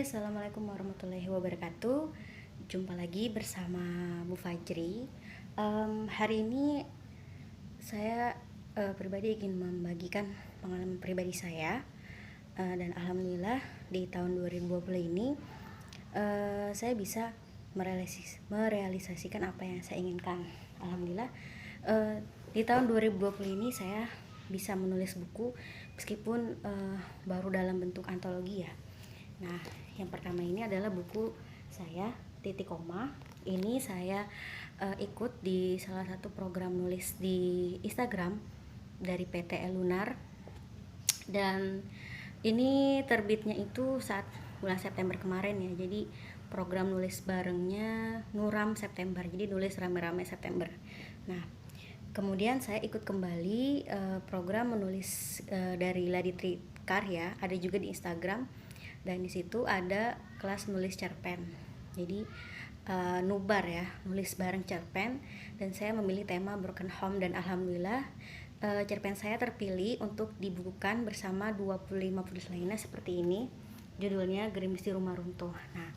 Assalamualaikum warahmatullahi wabarakatuh. Jumpa lagi bersama Bu Fajri. Hari ini saya pribadi ingin membagikan pengalaman pribadi saya, dan alhamdulillah di tahun 2020 ini saya bisa merealisasikan apa yang saya inginkan. Alhamdulillah di tahun 2020 ini saya bisa menulis buku meskipun baru dalam bentuk antologi ya. Nah, yang pertama ini adalah buku saya, Titik Koma. Ini saya ikut di salah satu program nulis di Instagram dari PT Lunar. Dan ini terbitnya itu saat bulan September kemarin ya. Jadi program nulis barengnya Nuram September. Jadi nulis rame-rame September. Nah, kemudian saya ikut kembali program menulis dari Laditri Karya, ada juga di Instagram. Dan di situ ada kelas nulis cerpen. Jadi nubar ya, nulis bareng cerpen. Dan saya memilih tema broken home, dan alhamdulillah cerpen saya terpilih untuk dibukukan bersama 25 penulis lainnya seperti ini. Judulnya Gerimis di Rumah Runtuh. Nah,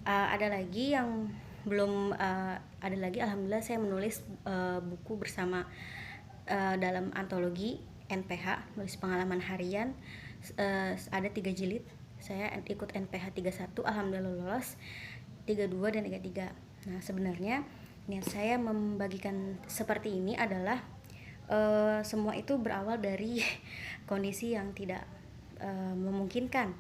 ada lagi yang belum ada lagi, alhamdulillah saya menulis buku bersama dalam antologi NPH, nulis pengalaman harian, ada 3 jilid. Saya ikut NPH 31, alhamdulillah lolos 32 dan 33. Nah, sebenarnya niat saya membagikan seperti ini adalah semua itu berawal dari kondisi yang tidak memungkinkan.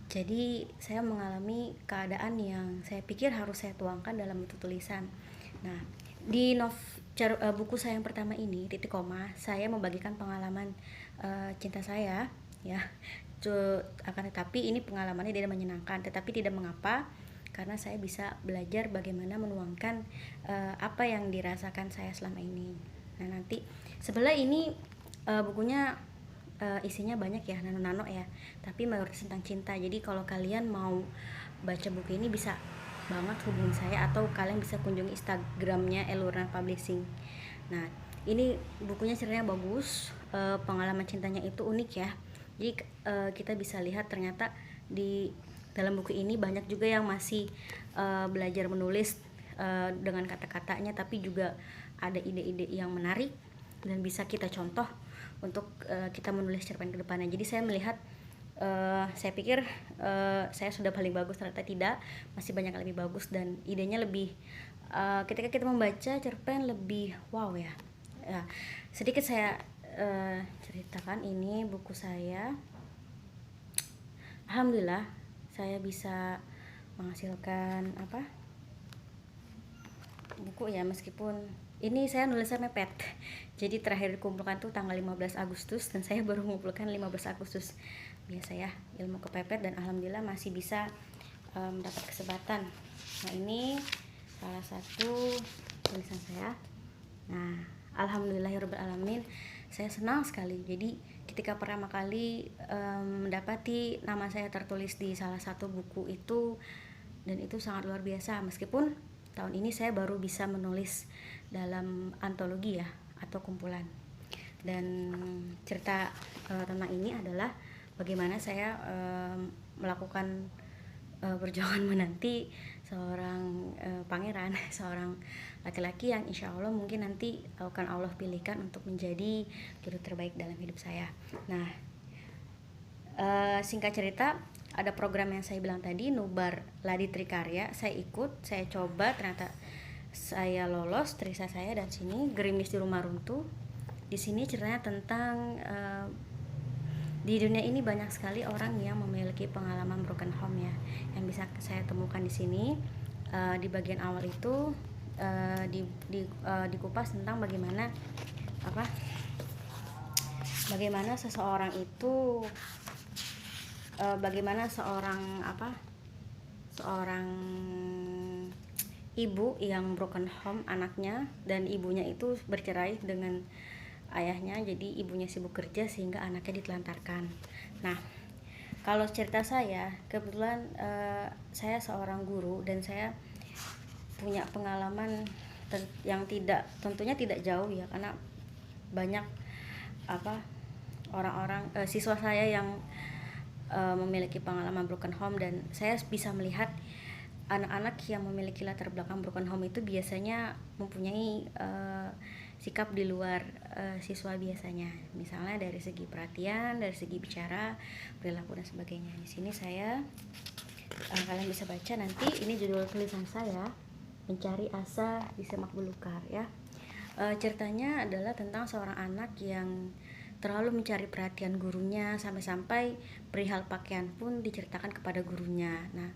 Jadi saya mengalami keadaan yang saya pikir harus saya tuangkan dalam bentuk tulisan. Nah, di buku saya yang pertama ini, Titik Koma, saya membagikan pengalaman cinta saya ya. Akan tetapi ini pengalamannya tidak menyenangkan, tetapi tidak mengapa karena saya bisa belajar bagaimana menuangkan apa yang dirasakan saya selama ini. Nah, nanti sebelah ini bukunya isinya banyak ya, nano-nano ya, tapi mayoritas tentang cinta. Jadi kalau kalian mau baca buku ini bisa banget hubungi saya, atau kalian bisa kunjungi Instagramnya Elurna Publishing. Nah, ini bukunya ceritanya bagus, pengalaman cintanya itu unik ya. Jadi kita bisa lihat ternyata di dalam buku ini banyak juga yang masih belajar menulis dengan kata-katanya, tapi juga ada ide-ide yang menarik dan bisa kita contoh untuk kita menulis cerpen ke depannya. Jadi saya melihat, saya pikir saya sudah paling bagus, ternyata tidak, masih banyak yang lebih bagus dan idenya lebih ketika kita membaca cerpen lebih wow ya. Sedikit saya ceritakan, ini buku saya. Alhamdulillah saya bisa menghasilkan buku ya, meskipun ini saya nulisnya mepet. Jadi terakhir dikumpulkan tuh tanggal 15 Agustus dan saya baru mengumpulkan 15 Agustus. Biasa ya, ilmu kepepet, dan alhamdulillah masih bisa mendapat kesempatan. Nah, ini salah satu tulisan saya. Nah, alhamdulillahirabbil alamin, saya senang sekali. Jadi ketika pertama kali mendapati nama saya tertulis di salah satu buku itu, dan itu sangat luar biasa. Meskipun tahun ini saya baru bisa menulis dalam antologi ya, atau kumpulan. Dan cerita tentang ini adalah bagaimana saya melakukan perjuangan menanti seorang pangeran, seorang laki-laki yang insya Allah mungkin nanti akan Allah pilihkan untuk menjadi jodoh terbaik dalam hidup saya. Nah, singkat cerita, ada program yang saya bilang tadi, Nubar Laditri Karya, saya ikut, saya coba, ternyata saya lolos, terisa saya, dan sini Gerimis di Rumah Runtuh. Di sini ceritanya tentang di dunia ini banyak sekali orang yang memiliki pengalaman broken home ya, yang bisa saya temukan di sini. Di bagian awal itu dikupas tentang bagaimana seseorang itu bagaimana seorang ibu yang broken home anaknya, dan ibunya itu bercerai dengan ayahnya. Jadi ibunya sibuk kerja sehingga anaknya ditelantarkan. Nah, kalau cerita saya, kebetulan saya seorang guru dan saya punya pengalaman yang tentunya tidak jauh ya, karena banyak orang-orang siswa saya yang memiliki pengalaman broken home, dan saya bisa melihat anak-anak yang memiliki latar belakang broken home itu biasanya mempunyai sikap di luar siswa biasanya, misalnya dari segi perhatian, dari segi bicara, perilaku dan sebagainya. Di sini saya kalian bisa baca nanti, ini judul tulisan saya, Mencari Asa di Semak Belukar ya. Ceritanya adalah tentang seorang anak yang terlalu mencari perhatian gurunya, sampai-sampai perihal pakaian pun diceritakan kepada gurunya. Nah,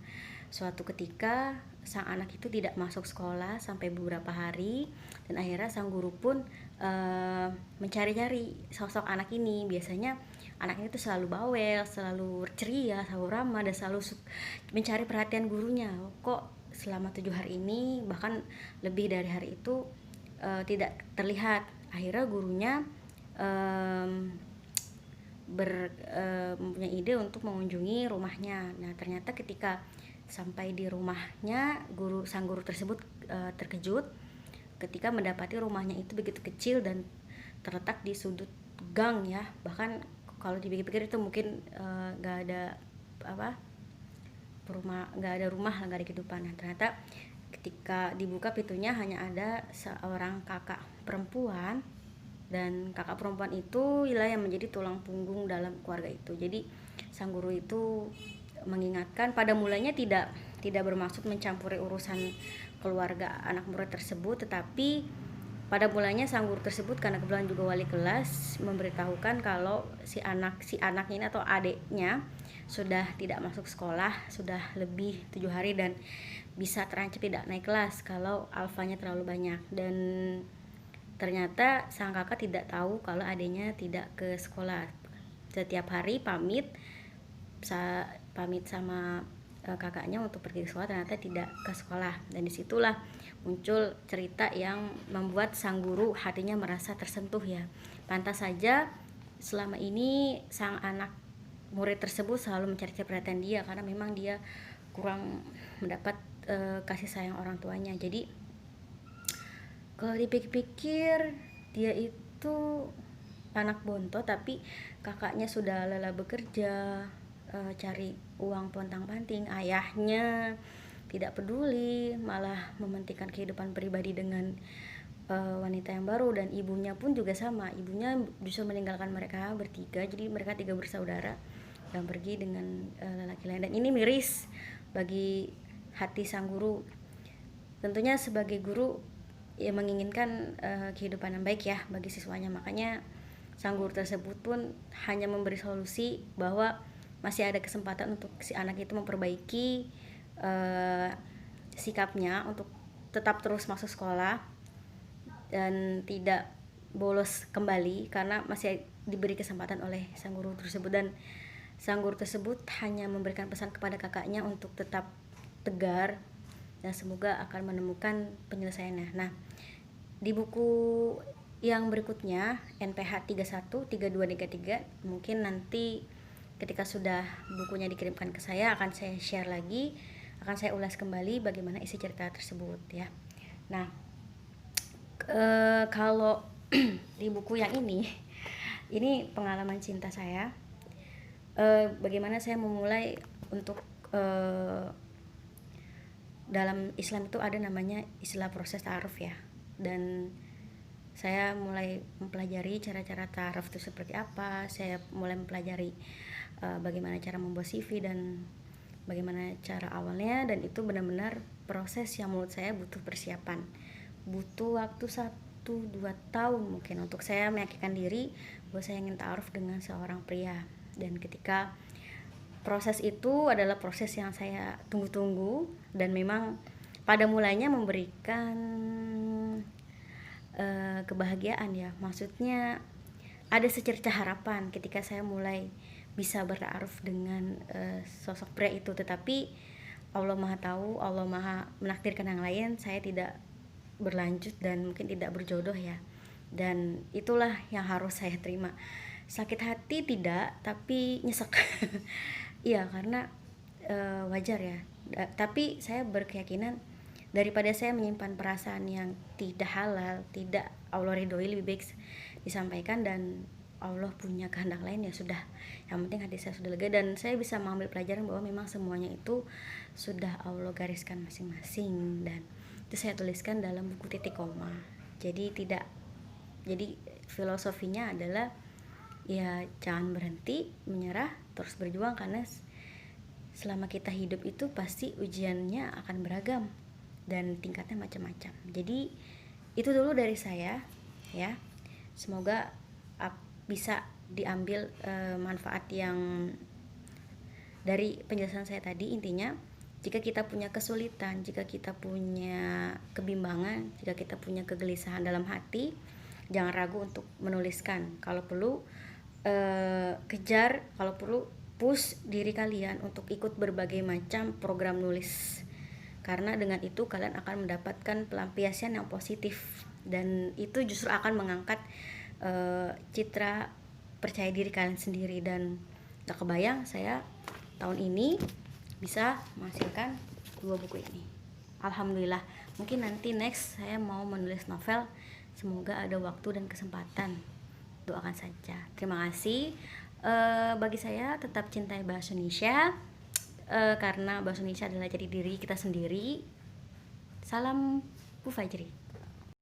suatu ketika sang anak itu tidak masuk sekolah sampai beberapa hari, dan akhirnya sang guru pun mencari-cari sosok anak ini. Biasanya anak ini tuh selalu bawel, selalu ceria, selalu ramah, dan selalu mencari perhatian gurunya. Kok selama 7 hari ini, bahkan lebih dari hari itu, tidak terlihat. Akhirnya gurunya mempunyai ide untuk mengunjungi rumahnya. Nah, ternyata ketika sampai di rumahnya, sang guru tersebut terkejut ketika mendapati rumahnya itu begitu kecil dan terletak di sudut gang ya. Bahkan kalau dipikir-pikir itu mungkin nggak ada rumah, nggak ada kehidupan. Nah, ternyata ketika dibuka pintunya hanya ada seorang kakak perempuan, dan kakak perempuan itu ialah yang menjadi tulang punggung dalam keluarga itu. Jadi sang guru itu mengingatkan, pada mulanya tidak bermaksud mencampuri urusan keluarga anak murid tersebut, tetapi pada mulanya sang guru tersebut, karena kebetulan juga wali kelas, memberitahukan kalau si anak ini atau adiknya sudah tidak masuk sekolah, sudah lebih 7 hari, dan bisa terancam tidak naik kelas kalau alfanya terlalu banyak. Dan ternyata sang kakak tidak tahu kalau adiknya tidak ke sekolah. Setiap hari pamit sama kakaknya untuk pergi ke sekolah, ternyata tidak ke sekolah. Dan disitulah muncul cerita yang membuat sang guru hatinya merasa tersentuh ya. Pantas saja selama ini sang anak murid tersebut selalu mencari perhatian dia, karena memang dia kurang mendapat kasih sayang orang tuanya. Jadi kalau dipikir-pikir, dia itu anak bontot, tapi kakaknya sudah lelah bekerja, cari uang pontang-panting. Ayahnya tidak peduli, malah mementingkan kehidupan pribadi dengan wanita yang baru. Dan ibunya pun juga sama, ibunya justru meninggalkan mereka bertiga. Jadi mereka 3 bersaudara dan pergi dengan lelaki lain. Dan ini miris bagi hati sang guru. Tentunya sebagai guru ya menginginkan kehidupan yang baik ya bagi siswanya. Makanya sang guru tersebut pun hanya memberi solusi bahwa masih ada kesempatan untuk si anak itu memperbaiki sikapnya untuk tetap terus masuk sekolah dan tidak bolos kembali, karena masih diberi kesempatan oleh sang guru tersebut. Dan sang guru tersebut hanya memberikan pesan kepada kakaknya untuk tetap tegar dan semoga akan menemukan penyelesaiannya. Nah, di buku yang berikutnya, NPH 31, 32, 33, mungkin nanti ketika sudah bukunya dikirimkan ke saya akan saya share lagi, akan saya ulas kembali bagaimana isi cerita tersebut ya. Nah, kalau di buku yang ini pengalaman cinta saya, bagaimana saya memulai untuk dalam Islam itu ada namanya istilah proses ta'aruf ya, dan saya mulai mempelajari cara-cara ta'aruf itu seperti apa. Saya mulai mempelajari bagaimana cara membuat CV dan bagaimana cara awalnya, dan itu benar-benar proses yang menurut saya butuh persiapan, butuh waktu 1-2 tahun mungkin untuk saya meyakinkan diri bahwa saya ingin ta'aruf dengan seorang pria. Dan ketika proses itu adalah proses yang saya tunggu-tunggu, dan memang pada mulanya memberikan kebahagiaan ya. Maksudnya ada secerca harapan ketika saya mulai bisa bertaaruf dengan sosok pria itu. Tetapi Allah Maha tahu, Allah Maha menakdirkan yang lain. Saya tidak berlanjut dan mungkin tidak berjodoh ya. Dan itulah yang harus saya terima. Sakit hati tidak, tapi nyesek. Iya, karena wajar ya. Tapi saya berkeyakinan daripada saya menyimpan perasaan yang tidak halal, tidak Allah ridhoi, lebih baik disampaikan dan Allah punya kehendak lain ya sudah, yang penting hati saya sudah lega dan saya bisa mengambil pelajaran bahwa memang semuanya itu sudah Allah gariskan masing-masing, dan itu saya tuliskan dalam buku titik koma. Jadi filosofinya adalah ya jangan berhenti menyerah, terus berjuang, karena selama kita hidup itu pasti ujiannya akan beragam dan tingkatnya macam-macam. Jadi itu dulu dari saya ya. Semoga bisa diambil manfaat yang dari penjelasan saya tadi. Intinya, jika kita punya kesulitan, jika kita punya kebimbangan, jika kita punya kegelisahan dalam hati, jangan ragu untuk menuliskan. Kalau perlu kejar, kalau perlu push diri kalian untuk ikut berbagai macam program nulis, karena dengan itu kalian akan mendapatkan pelampiasan yang positif, dan itu justru akan mengangkat citra percaya diri kalian sendiri. Dan gak kebayang saya tahun ini bisa menghasilkan 2 buku ini, alhamdulillah. Mungkin nanti next saya mau menulis novel, semoga ada waktu dan kesempatan, doakan saja. Terima kasih. Bagi saya tetap cintai bahasa Indonesia, karena bahasa Indonesia adalah jadi diri kita sendiri. Salam Bu Fajri.